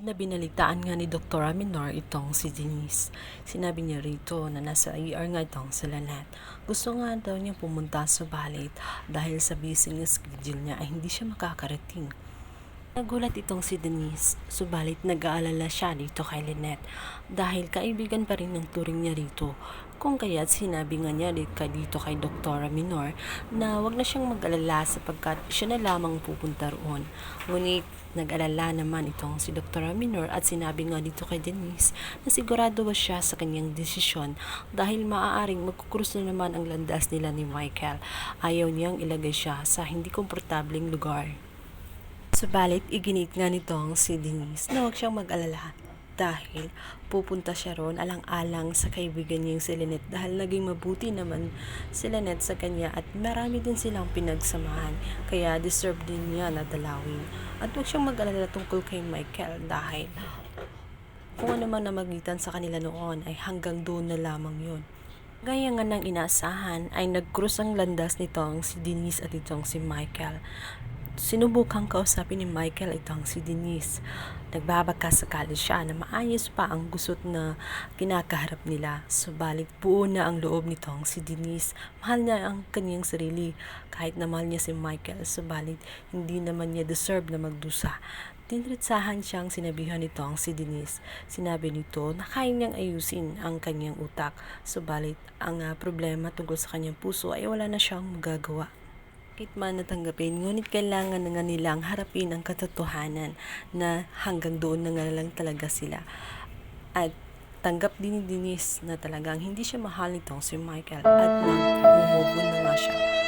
Na binalitaan nga ni Dr. Aminor itong si Denise. Sinabi niya rito na nasa ER nga itong si Lynette. Gusto nga daw niya pumunta subalit dahil sa busy na schedule niya ay hindi siya makakarating. Nagulat itong si Denise, subalit nag-aalala siya dito kay Lynette dahil kaibigan pa rin ng turing niya rito. Kung kaya't sinabi nga niya dito kay Dr. Minor na wag na siyang mag-alala sapagkat siya na lamang pupunta roon. Ngunit nag-alala naman itong si Dr. Minor at sinabi nga dito kay Denise na sigurado ba siya sa kanyang desisyon dahil maaaring magkukrus na naman ang landas nila ni Michael. Ayaw niyang ilagay siya sa hindi komportableng lugar. Subalit, iginit nga nitong si Denise na huwag siyang mag-alala dahil pupunta siya roon alang-alang sa kaibigan niyang si Lynette dahil naging mabuti naman si Lynette sa kanya at marami din silang pinagsamahan kaya deserve din niya na dalawin. At huwag siyang mag-alala tungkol kay Michael dahil kung ano man na magitan sa kanila noon ay hanggang doon na lamang yun. Gaya nga ng inaasahan ay nag-cross ang landas nitong si Denise at itong si Michael. Sinubukang kausapin ni Michael itong si Denise. Nagbabagkasakali siya na maayos pa ang gusot na kinakaharap nila. Subalit buo na ang loob nitong si Denise. Mahal niya ang kanyang sarili kahit na mahal niya si Michael. Subalit hindi naman niya deserve na magdusa. Tinritsahan siyang sinabihan nitong si Denise. Sinabi nito na kaya niyang ayusin ang kanyang utak. Subalit ang problema tungkol sa kanyang puso ay wala na siyang magagawa. Kahit man natanggapin, ngunit kailangan na nga nilang harapin ang katotohanan na hanggang doon na nga lang talaga sila. At tanggap din ni Denise na talagang hindi siya mahal nitong si Michael at nang bumubon na nga siya.